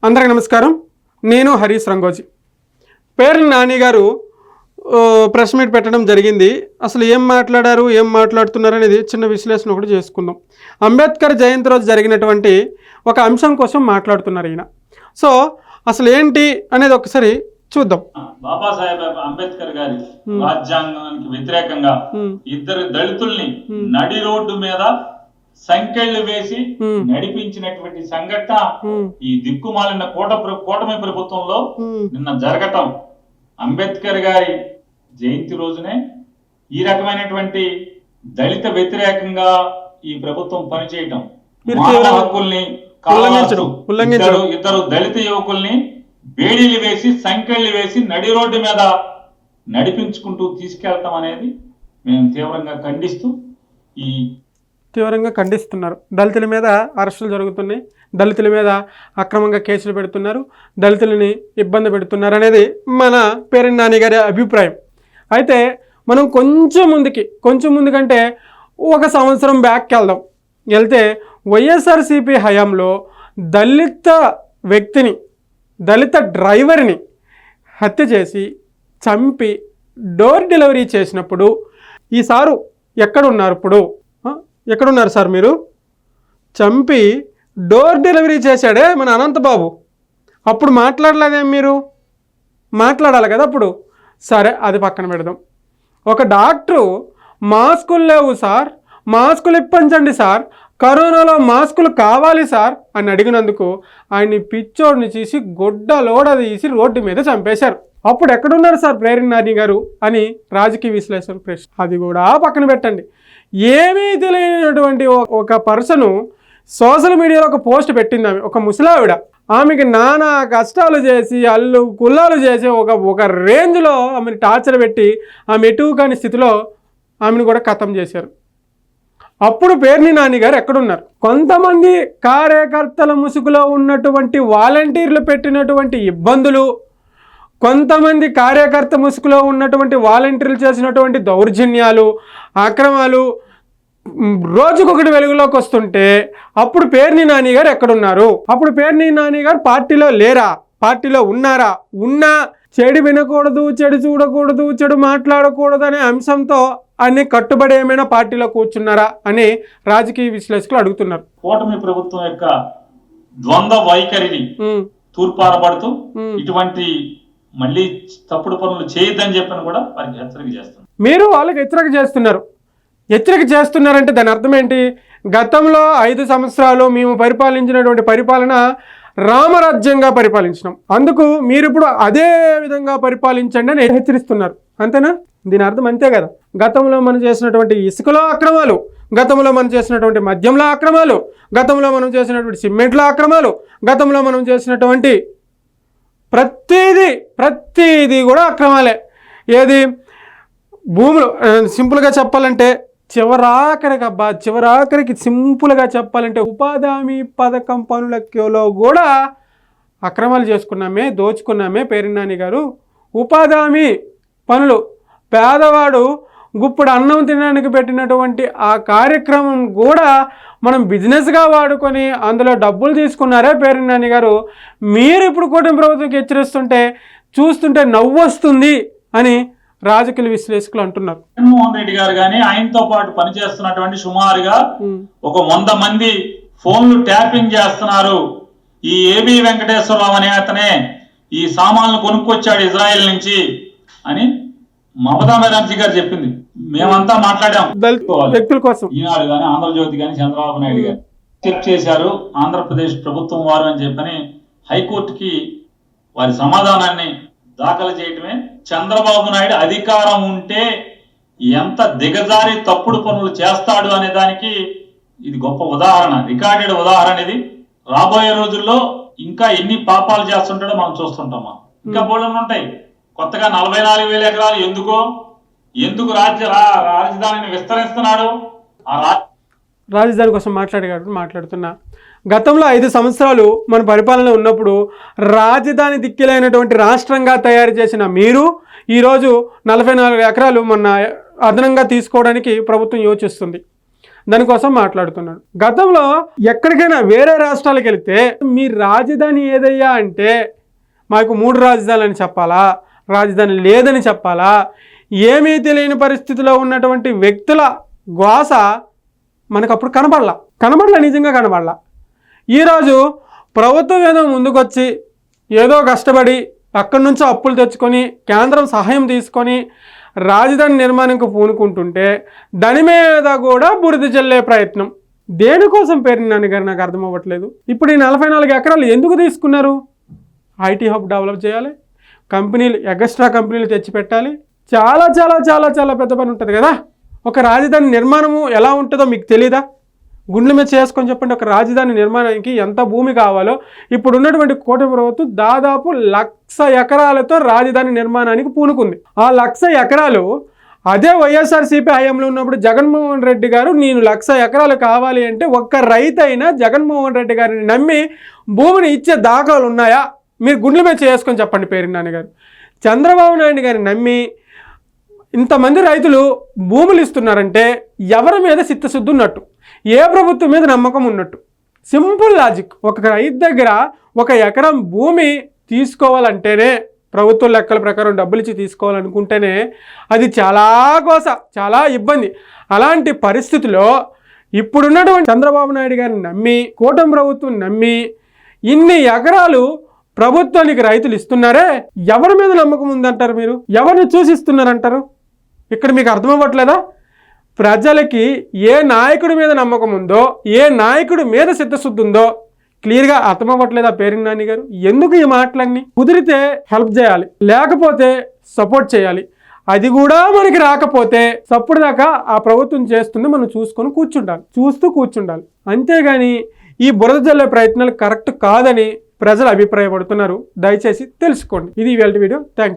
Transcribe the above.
అందరికీ నమస్కారం. నేను హరీష్ రంగోజీ. పేర్ని నాని గారు ప్రెస్ మీట్ పెట్టడం జరిగింది. అసలు ఏం మాట్లాడారు, ఏం మాట్లాడుతున్నారు అనేది చిన్న విశ్లేషణ ఒకటి చేసుకుందాం. అంబేద్కర్ జయంతి రోజు జరిగినటువంటి ఒక అంశం కోసం మాట్లాడుతున్నారు ఈయన. సో అసలు ఏంటి అనేది ఒకసారి చూద్దాం. బాబాసాహెబ్ అంబేద్కర్ గారి రాజ్యాంగానికి వ్యతిరేకంగా ఇద్దరు దళితుల్ని నడి రోడ్డు మీద సంకెళ్లు వేసి నడిపించినటువంటి సంఘటన ఈ దిక్కుమాలిన కూటమి ప్రభుత్వంలో నిన్న జరగటం, అంబేద్కర్ గారి జయంతి రోజునే ఈ రకమైనటువంటి దళిత వ్యతిరేకంగా ఈ ప్రభుత్వం పనిచేయటం, మానవ హక్కుల్ని ఇద్దరు దళిత యువకుల్ని బేడీలు వేసి సంకెళ్లు వేసి నడి రోడ్డు మీద నడిపించుకుంటూ తీసుకెళ్తాం అనేది మేము తీవ్రంగా ఖండిస్తున్నారు. దళితుల మీద అరెస్టులు జరుగుతున్నాయి, దళితుల మీద అక్రమంగా కేసులు పెడుతున్నారు, దళితులని ఇబ్బంది పెడుతున్నారు అనేది మన పేర్ని నాని గారి అభిప్రాయం. అయితే మనం కొంచెం ముందుకంటే ఒక సంవత్సరం బ్యాక్కి వెళ్తే వైఎస్ఆర్సీపీ హయాంలో దళిత వ్యక్తిని, దళిత డ్రైవర్ని హత్య చేసి చంపి డోర్ డెలివరీ చేసినప్పుడు ఈ సారు ఎక్కడున్నారు సార్? మీరు చంపి డోర్ డెలివరీ చేశాడే మన అనంతబాబు. అప్పుడు మాట్లాడలేదేం? మీరు మాట్లాడాలి కదా అప్పుడు. సరే, అది పక్కన పెడదాం. ఒక డాక్టరు మాస్కులు లేవు సార్, మాస్కులు ఇప్పించండి సార్, కరోనాలో మాస్కులు కావాలి సార్ అని అడిగినందుకు ఆయన్ని పిచ్చోడిని చేసి గొడ్డలోడ తీసి రోడ్డు మీద చంపేశారు. అప్పుడు ఎక్కడున్నారు సార్ పేర్ని నాని గారు అని రాజకీయ విశ్లేషణ ప్రశ్న. అది కూడా పక్కన పెట్టండి. ఏమీ తెలియనటువంటి ఒక పర్సను సోషల్ మీడియాలో ఒక పోస్ట్ పెట్టింది. ఆమె ఒక ముసలావిడ. ఆమెకి నానా కష్టాలు చేసి కుల్లాలు చేసి ఒక రేంజ్లో ఆమెను టార్చర్ పెట్టి ఆమె ఎటు కాని స్థితిలో ఆమెను కూడా ఖతం చేశారు. అప్పుడు పేర్ని నాని గారు ఎక్కడున్నారు? కొంతమంది కార్యకర్తల ముసుగులో ఉన్నటువంటి వాలంటీర్లు పెట్టినటువంటి ఇబ్బందులు, కొంతమంది కార్యకర్త ముసుగులో ఉన్నటువంటి వాలంటీర్లు చేసినటువంటి దౌర్జన్యాలు, అక్రమాలు రోజుకొకటి వెలుగులోకి వస్తుంటే అప్పుడు పేర్ని నాని గారు ఎక్కడున్నారు? అప్పుడు పేర్ని నాని గారు పార్టీలో లేరా? పార్టీలో ఉన్నారా? ఉన్నా చెడు వినకూడదు, చెడు చూడకూడదు, చెడు మాట్లాడకూడదు అనే అంశంతో అన్ని కట్టుబడి ఏమైనా పార్టీలో కూర్చున్నారా అని రాజకీయ విశ్లేషకులు అడుగుతున్నారు. కూటమి ప్రభుత్వం యొక్క ద్వంద్వ వైఖరిని తూర్పారబడుతూ ఇటువంటి మళ్ళీ తప్పుడు పనులు చేయొద్దని చెప్పని కూడా వారికి హెచ్చరిక చేస్తున్నారు. మీరు వాళ్ళకి హెచ్చరిక చేస్తున్నారంటే దాని అర్థం ఏంటి? గతంలో 5 సంవత్సరాలు మేము పరిపాలించినటువంటి పరిపాలన రామరాజ్యంగా పరిపాలించినాం, అందుకు మీరు ఇప్పుడు అదే విధంగా పరిపాలించండి అని హెచ్చరిస్తున్నారు. అంతేనా? దీని అర్థం అంతే కదా. గతంలో మనం చేసినటువంటి ఇసుకలో అక్రమాలు, గతంలో మనం చేసినటువంటి మద్యంలో అక్రమాలు, గతంలో మనం చేసినటువంటి సిమెంట్లో అక్రమాలు, గతంలో మనం చేసినటువంటి ప్రతిదీ కూడా అక్రమాలే. ఏది భూములు, సింపుల్గా చెప్పాలంటే చివరాఖరికి సింపుల్గా చెప్పాలంటే ఉపాధి హామీ పథకం పనులలో కూడా అక్రమాలు చేసుకున్నామే, దోచుకున్నామే పేర్ని నాని గారు. ఉపాధి హామీ పనులు, పేదవాడు గుప్పుడు అన్నం తినడానికి పెట్టినటువంటి ఆ కార్యక్రమం కూడా మనం బిజినెస్గా వాడుకొని అందులో డబ్బులు తీసుకున్నారే పేర్ని నాని గారు. మీరు ఇప్పుడు కూటమి ప్రభుత్వంకి హెచ్చరిస్తుంటే చూస్తుంటే నవ్వు వస్తుంది అని రాజకీయ విశ్లేషకులు అంటున్నారు. జగన్మోహన్ రెడ్డి గారు కానీ ఆయనతో పాటు పనిచేస్తున్నటువంటి సుమారుగా ఒక 100 మంది ఫోన్లు ట్యాపింగ్ చేస్తున్నారు. ఈ ఏబి వెంకటేశ్వరరావు అనే అతనే ఈ సామాన్లు కొనుక్కొచ్చాడు ఇజ్రాయెల్ నుంచి అని మమతా బెనర్జీ గారు చెప్పింది. మేమంతా మాట్లాడాం వ్యక్తుల కోసం. ఈనాడు కానీ, ఆంధ్రజ్యోతి కానీ, చంద్రబాబు నాయుడు గారు చెక్ చేశారు ఆంధ్రప్రదేశ్ ప్రభుత్వం వారు అని చెప్పని హైకోర్టుకి వారి సమాధానాన్ని దాఖలు చేయటమే. చంద్రబాబు నాయుడు అధికారం ఉంటే ఎంత దిగజారి తప్పుడు పనులు చేస్తాడు అనే దానికి ఇది గొప్ప ఉదాహరణ, రికార్డెడ్ ఉదాహరణ. ఇది రాబోయే రోజుల్లో ఇంకా ఎన్ని పాపాలు చేస్తుంటాడో మనం చూస్తుంటామా. ఇంకా బోళ్ళని ఉంటాయి. కొత్తగా 44,000 ఎకరాలు ఎందుకు రాజధానిని విస్తరిస్తున్నాడు? రాజధాని కోసం మాట్లాడుతున్నా. గతంలో 5 సంవత్సరాలు మన పరిపాలన ఉన్నప్పుడు రాజధాని దిక్కిలైనటువంటి రాష్ట్రంగా తయారు చేసిన మీరు ఈరోజు 44 ఎకరాలు మొన్న అదనంగా తీసుకోవడానికి ప్రభుత్వం యోచిస్తుంది. దానికోసం మాట్లాడుతున్నాడు. గతంలో ఎక్కడికైనా వేరే రాష్ట్రాలకు వెళితే మీ రాజధాని ఏదయ్యా అంటే మాకు 3 రాజధానులు అని చెప్పాలా, రాజధాని లేదని చెప్పాలా, ఏమీ తెలియని పరిస్థితిలో ఉన్నటువంటి వ్యక్తుల ఘోష మనకు అప్పుడు కనబడలా, నిజంగా కనబడలా. ఈరోజు ప్రభుత్వం ఏదో ముందుకొచ్చి ఏదో కష్టపడి అక్కడి నుంచి అప్పులు తెచ్చుకొని కేంద్రం సహాయం తీసుకొని రాజధాని నిర్మాణంకు పూనుకుంటుంటే దాని మీద కూడా బురద జల్లే ప్రయత్నం. దేనికోసం పేరు నాని గారు నాకు అర్థం అవ్వట్లేదు. ఇప్పుడు ఈ 44 ఎకరాలు ఎందుకు తీసుకున్నారు? ఐటీ హబ్ డెవలప్ చేయాలి, కంపెనీలు ఎక్స్ట్రా కంపెనీలు తెచ్చిపెట్టాలి, చాలా చాలా చాలా చాలా పెద్ద పని ఉంటుంది కదా. ఒక రాజధాని నిర్మాణము ఎలా ఉంటుందో మీకు తెలీదా? గుండెల మీద చేసుకొని చెప్పండి. ఒక రాజధాని నిర్మాణానికి ఎంత భూమి కావాలో ఇప్పుడు ఉన్నటువంటి కూటమి ప్రభుత్వం దాదాపు 1,00,000 ఎకరాలతో రాజధాని నిర్మాణానికి పూనుకుంది. ఆ 1,00,000 ఎకరాలు అదే వైఎస్ఆర్సీపీ హయాంలో ఉన్నప్పుడు జగన్మోహన్ రెడ్డి గారు నేను 1,00,000 ఎకరాలు కావాలి అంటే ఒక్క రైతు అయినా జగన్మోహన్ రెడ్డి గారిని నమ్మి భూమిని ఇచ్చే దాఖలు ఉన్నాయా? మీరు గుండెల మీద చేసుకొని చెప్పండి పేరు నాని గారు. చంద్రబాబు నాయుడు గారిని నమ్మి ఇంతమంది రైతులు భూములు ఇస్తున్నారంటే ఎవరి మీద చిత్తశుద్ధి ఉన్నట్టు, ఏ ప్రభుత్వం మీద నమ్మకం ఉన్నట్టు. Simple logic. ఒక రైతు దగ్గర 1 ఎకరం భూమి తీసుకోవాలంటేనే ప్రభుత్వ లెక్కల ప్రకారం డబ్బులు ఇచ్చి తీసుకోవాలనుకుంటేనే అది చాలా ఇబ్బంది. అలాంటి పరిస్థితిలో ఇప్పుడున్నటువంటి చంద్రబాబు నాయుడు గారిని నమ్మి కూటమి ప్రభుత్వం నమ్మి ఇన్ని ఎకరాలు ప్రభుత్వానికి రైతులు ఇస్తున్నారే, ఎవరి మీద నమ్మకం ఉందంటారు? మీరు ఎవరిని చూసి ఇస్తున్నారంటారు? ఇక్కడ మీకు అర్థం అవ్వట్లేదా? ప్రజలకి ఏ నాయకుడి మీద నమ్మకం ఉందో, ఏ నాయకుడి మీద చిత్తశుద్ధి ఉందో క్లియర్గా అర్థం అవ్వట్లేదా పేరు నాని గారు? ఎందుకు ఈ మాటలన్నీ? కుదిరితే హెల్ప్ చేయాలి, లేకపోతే సపోర్ట్ చేయాలి. అది కూడా మనకి రాకపోతే సప్పుడు దాకా ఆ ప్రభుత్వం చేస్తుంది మనం చూస్తూ కూర్చుండాలి. అంతేగాని ఈ బురద జల్లే ప్రయత్నాలు కరెక్ట్ కాదని ప్రజలు అభిప్రాయపడుతున్నారు. దయచేసి తెలుసుకోండి. ఇది ఇవాళ వీడియో. Thank you.